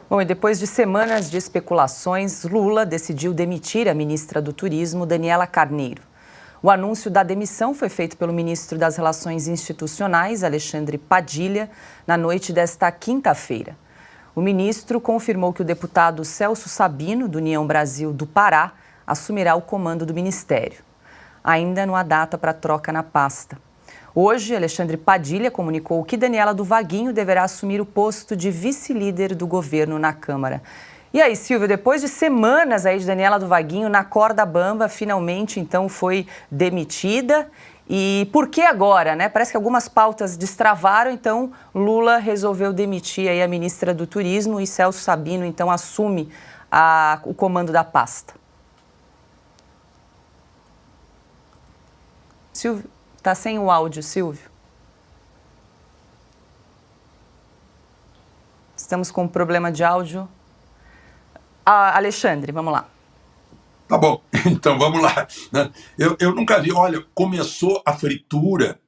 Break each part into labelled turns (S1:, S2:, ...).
S1: Bom, e depois de semanas de especulações, Lula decidiu demitir a ministra do Turismo, Daniela Carneiro. O anúncio da demissão foi feito pelo ministro das Relações Institucionais, Alexandre Padilha, na noite desta quinta-feira. O ministro confirmou que o deputado Celso Sabino, do União Brasil do Pará, assumirá o comando do ministério. Ainda não há data para troca na pasta. Hoje, Alexandre Padilha comunicou que Daniela do Vaguinho deverá assumir o posto de vice-líder do governo na Câmara. E aí, Silvio, depois de semanas aí de Daniela do Vaguinho na corda bamba, finalmente, então, foi demitida. E por que agora, né? Parece que algumas pautas destravaram, então Lula resolveu demitir aí a ministra do Turismo e Celso Sabino, então, assume o comando da pasta. Silvio, está sem o áudio, Silvio. Estamos com um problema de áudio. Alexandre, vamos lá.
S2: Tá bom, então vamos lá. Eu nunca vi, olha, começou a fritura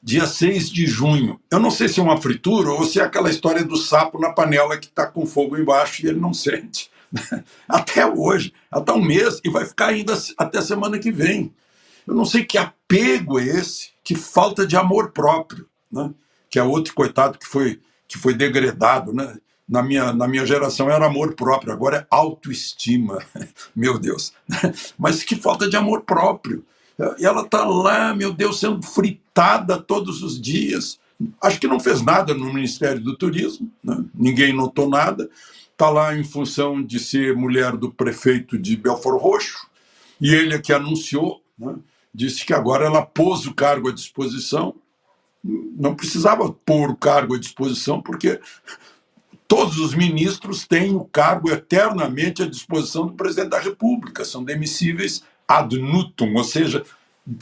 S2: dia 6 de junho. Eu não sei se é uma fritura ou se é aquela história do sapo na panela que está com fogo embaixo e ele não sente. Até hoje, até um mês, e vai ficar ainda até semana que vem. Eu não sei que apego é esse, que falta de amor próprio, né? Que é outro coitado que foi degradado, né? Na minha geração era amor próprio, agora é autoestima, meu Deus. Mas que falta de amor próprio. E ela está lá, meu Deus, sendo fritada todos os dias. Acho que não fez nada no Ministério do Turismo, né? Ninguém notou nada. Está lá em função de ser mulher do prefeito de Belford Roxo, e ele é que anunciou, né? Disse que agora ela pôs o cargo à disposição. Não precisava pôr o cargo à disposição, porque todos os ministros têm o cargo eternamente à disposição do presidente da República, são demissíveis ad nutum, ou seja,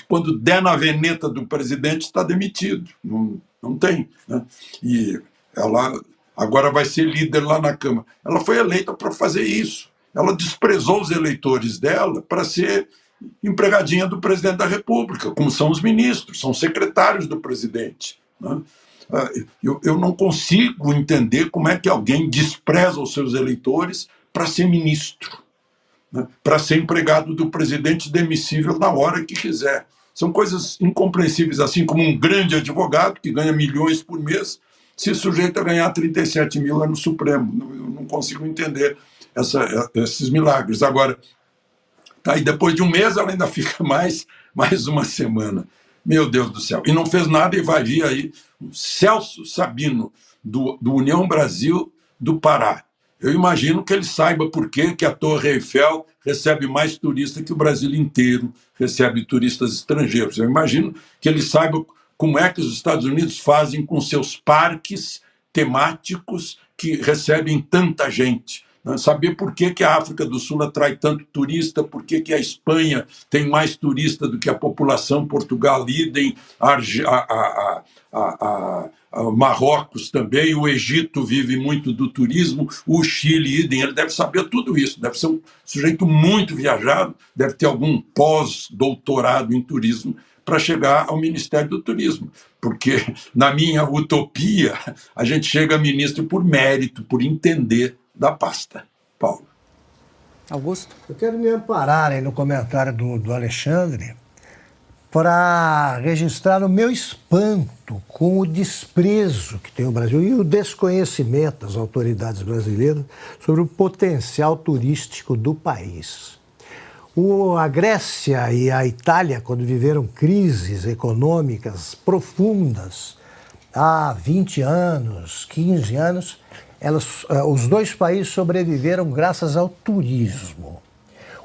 S2: quando der na veneta do presidente, está demitido. Não tem, né? E ela agora vai ser líder lá na Câmara. Ela foi eleita para fazer isso. Ela desprezou os eleitores dela para ser empregadinha do presidente da República, como são os ministros, são secretários do presidente, né? Eu não consigo entender como é que alguém despreza os seus eleitores para ser ministro, né? Para ser empregado do presidente demissível na hora que quiser. São coisas incompreensíveis, assim como um grande advogado que ganha milhões por mês se sujeita a ganhar 37 mil lá no Supremo. Eu não consigo entender esses milagres. Agora, tá, e depois de um mês ela ainda fica mais uma semana. Meu Deus do céu. E não fez nada e vai vir aí o Celso Sabino, do União Brasil do Pará. Eu imagino que ele saiba por que a Torre Eiffel recebe mais turistas que o Brasil inteiro recebe turistas estrangeiros. Eu imagino que ele saiba como é que os Estados Unidos fazem com seus parques temáticos que recebem tanta gente. Saber por que a África do Sul atrai tanto turista, por que a Espanha tem mais turista do que a população, Portugal, idem, Marrocos também, o Egito vive muito do turismo, o Chile, idem, ele deve saber tudo isso, deve ser um sujeito muito viajado, deve ter algum pós-doutorado em turismo para chegar ao Ministério do Turismo, porque na minha utopia a gente chega a ministro por mérito, por entender da pasta. Paulo.
S1: Augusto?
S3: Eu quero me amparar aí no comentário do Alexandre para registrar o meu espanto com o desprezo que tem o Brasil e o desconhecimento das autoridades brasileiras sobre o potencial turístico do país. A Grécia e a Itália, quando viveram crises econômicas profundas há 20 anos, 15 anos, os dois países sobreviveram graças ao turismo.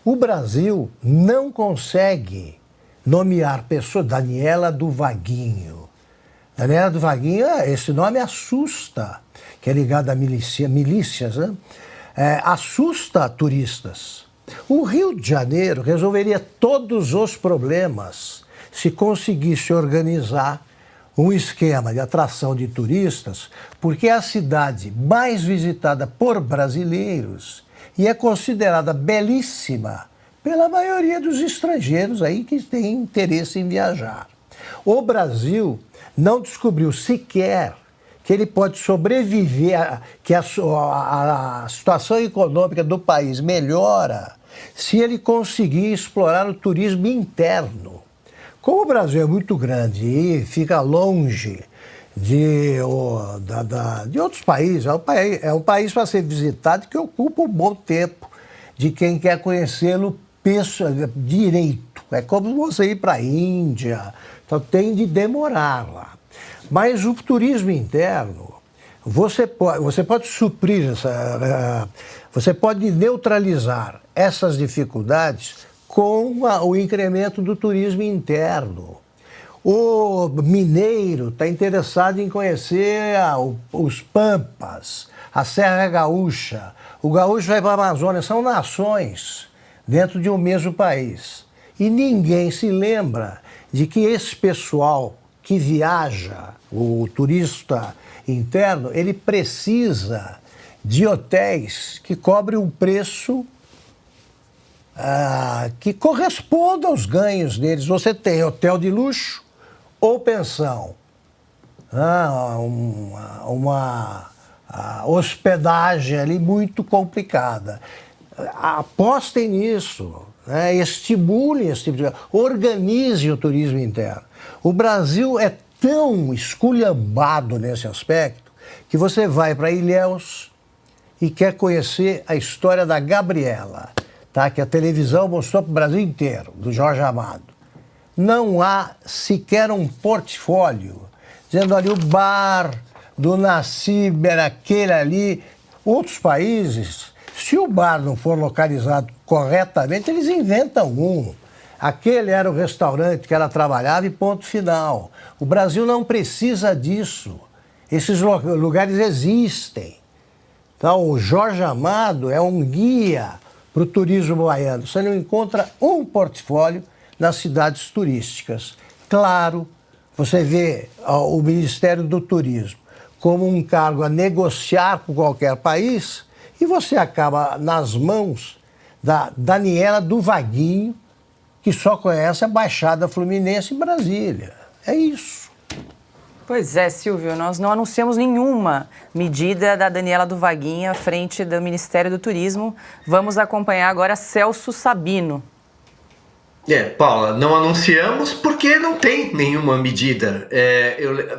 S3: O Brasil não consegue nomear pessoa, Daniela do Vaguinho. Daniela do Vaguinho, esse nome assusta, que é ligado a milícias, né? Assusta turistas. O Rio de Janeiro resolveria todos os problemas se conseguisse organizar um esquema de atração de turistas, porque é a cidade mais visitada por brasileiros e é considerada belíssima pela maioria dos estrangeiros aí que têm interesse em viajar. O Brasil não descobriu sequer que ele pode sobreviver, que a situação econômica do país melhora se ele conseguir explorar o turismo interno. Como o Brasil é muito grande e fica longe de outros países, é um país para ser visitado que ocupa um bom tempo de quem quer conhecê-lo direito. É como você ir para a Índia, então tem de demorar lá. Mas o turismo interno, você pode suprir, você pode neutralizar essas dificuldades com o incremento do turismo interno. O mineiro está interessado em conhecer os Pampas, a Serra Gaúcha. O gaúcho vai para a Amazônia, são nações dentro de um mesmo país. E ninguém se lembra de que esse pessoal que viaja, o turista interno, ele precisa de hotéis que cobrem um preço que corresponda aos ganhos deles. Você tem hotel de luxo ou pensão, uma hospedagem ali muito complicada. Apostem nisso, né? Estimulem esse tipo de coisa, organize o turismo interno. O Brasil é tão esculhambado nesse aspecto que você vai para Ilhéus e quer conhecer a história da Gabriela, tá? Que a televisão mostrou para o Brasil inteiro, do Jorge Amado. Não há sequer um portfólio dizendo ali o bar do Nassib era aquele ali. Outros países, se o bar não for localizado corretamente, eles inventam um. Aquele era o restaurante que ela trabalhava e ponto final. O Brasil não precisa disso. Esses lugares existem. Então, o Jorge Amado é um guia para o turismo baiano. Você não encontra um portfólio nas cidades turísticas. Claro, você vê o Ministério do Turismo como um cargo a negociar com qualquer país e você acaba nas mãos da Daniela do Vaguinho, que só conhece a Baixada Fluminense em Brasília. É isso.
S1: Pois é, Silvio, nós não anunciamos nenhuma medida da Daniela do Vaguinho à frente do Ministério do Turismo. Vamos acompanhar agora Celso Sabino.
S4: Paula, não anunciamos porque não tem nenhuma medida.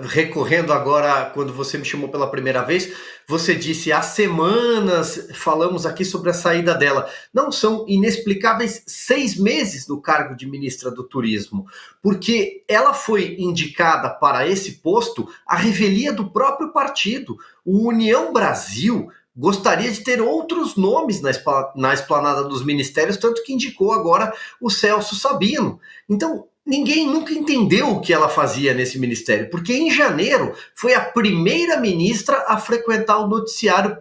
S4: Recorrendo agora, quando você me chamou pela primeira vez, você disse há semanas falamos aqui sobre a saída dela. Não, são inexplicáveis 6 meses no cargo de ministra do Turismo, porque ela foi indicada para esse posto à revelia do próprio partido. O União Brasil gostaria de ter outros nomes na esplanada dos ministérios, tanto que indicou agora o Celso Sabino. Então, ninguém nunca entendeu o que ela fazia nesse ministério, porque em janeiro foi a primeira ministra a frequentar o noticiário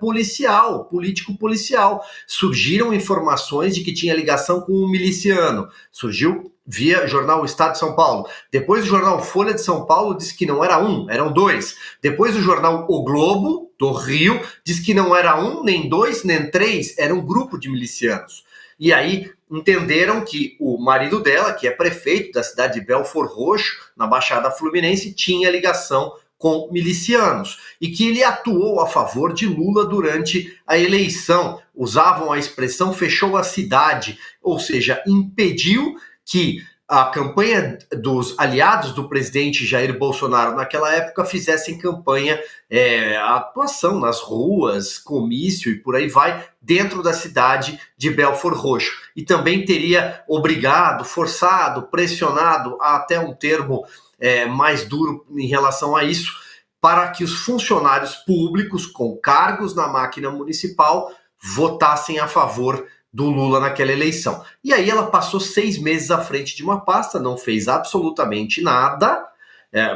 S4: político-policial. Surgiram informações de que tinha ligação com um miliciano. Surgiu via jornal Estado de São Paulo. Depois o jornal Folha de São Paulo disse que não era um, eram 2. Depois o jornal O Globo, do Rio, disse que não era 1, nem 2, nem 3, era um grupo de milicianos. E aí entenderam que o marido dela, que é prefeito da cidade de Belford Roxo, na Baixada Fluminense, tinha ligação com milicianos e que ele atuou a favor de Lula durante a eleição. Usavam a expressão fechou a cidade, ou seja, impediu que a campanha dos aliados do presidente Jair Bolsonaro naquela época fizessem campanha, atuação nas ruas, comício e por aí vai, dentro da cidade de Belford Roxo. E também teria obrigado, forçado, pressionado, até um termo mais duro em relação a isso, para que os funcionários públicos com cargos na máquina municipal votassem a favor do Lula naquela eleição. E aí ela passou 6 meses à frente de uma pasta, não fez absolutamente nada.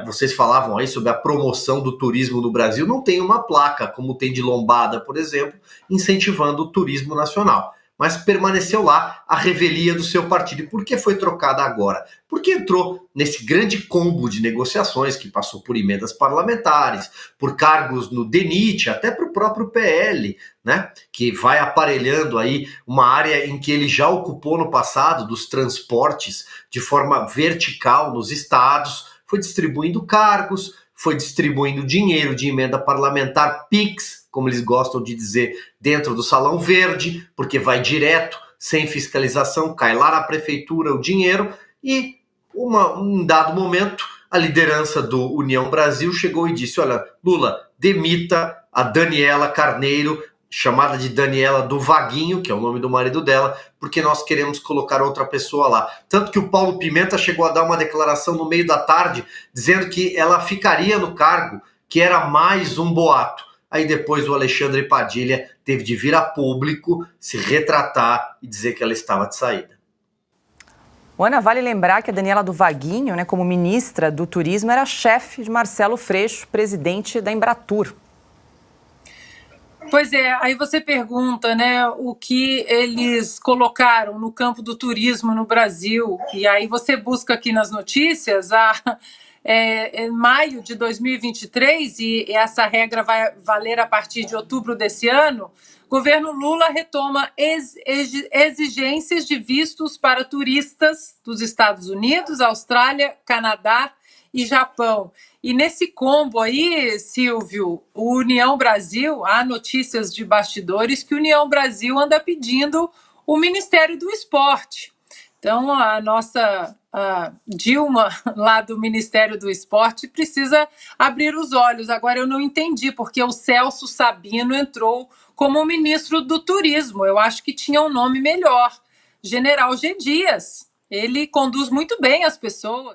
S4: Vocês falavam aí sobre a promoção do turismo no Brasil, não tem uma placa, como tem de Lombada, por exemplo, incentivando o turismo nacional. Mas permaneceu lá a revelia do seu partido. E por que foi trocada agora? Porque entrou nesse grande combo de negociações que passou por emendas parlamentares, por cargos no DENIT, até para o próprio PL, né? Que vai aparelhando aí uma área em que ele já ocupou no passado, dos transportes, de forma vertical nos estados, foi distribuindo cargos, foi distribuindo dinheiro de emenda parlamentar, PIX, como eles gostam de dizer, dentro do Salão Verde, porque vai direto, sem fiscalização, cai lá na prefeitura o dinheiro, e um dado momento, a liderança do União Brasil chegou e disse, olha, Lula, demita a Daniela Carneiro, chamada de Daniela do Vaguinho, que é o nome do marido dela, porque nós queremos colocar outra pessoa lá. Tanto que o Paulo Pimenta chegou a dar uma declaração no meio da tarde, dizendo que ela ficaria no cargo, que era mais um boato. Aí depois o Alexandre Padilha teve de vir a público, se retratar e dizer que ela estava de saída.
S1: Ana, vale lembrar que a Daniela do Vaguinho, né, como ministra do Turismo, era chefe de Marcelo Freixo, presidente da Embratur.
S5: Pois é, aí você pergunta, né, o que eles colocaram no campo do turismo no Brasil, e aí você busca aqui nas notícias, em maio de 2023, e essa regra vai valer a partir de outubro desse ano, o governo Lula retoma exigências de vistos para turistas dos Estados Unidos, Austrália, Canadá e Japão. E nesse combo aí, Silvio, o União Brasil, há notícias de bastidores que o União Brasil anda pedindo o Ministério do Esporte. Então, a nossa Dilma, lá do Ministério do Esporte, precisa abrir os olhos. Agora, eu não entendi porque o Celso Sabino entrou como ministro do Turismo. Eu acho que tinha um nome melhor, General G. Dias. Ele conduz muito bem as pessoas.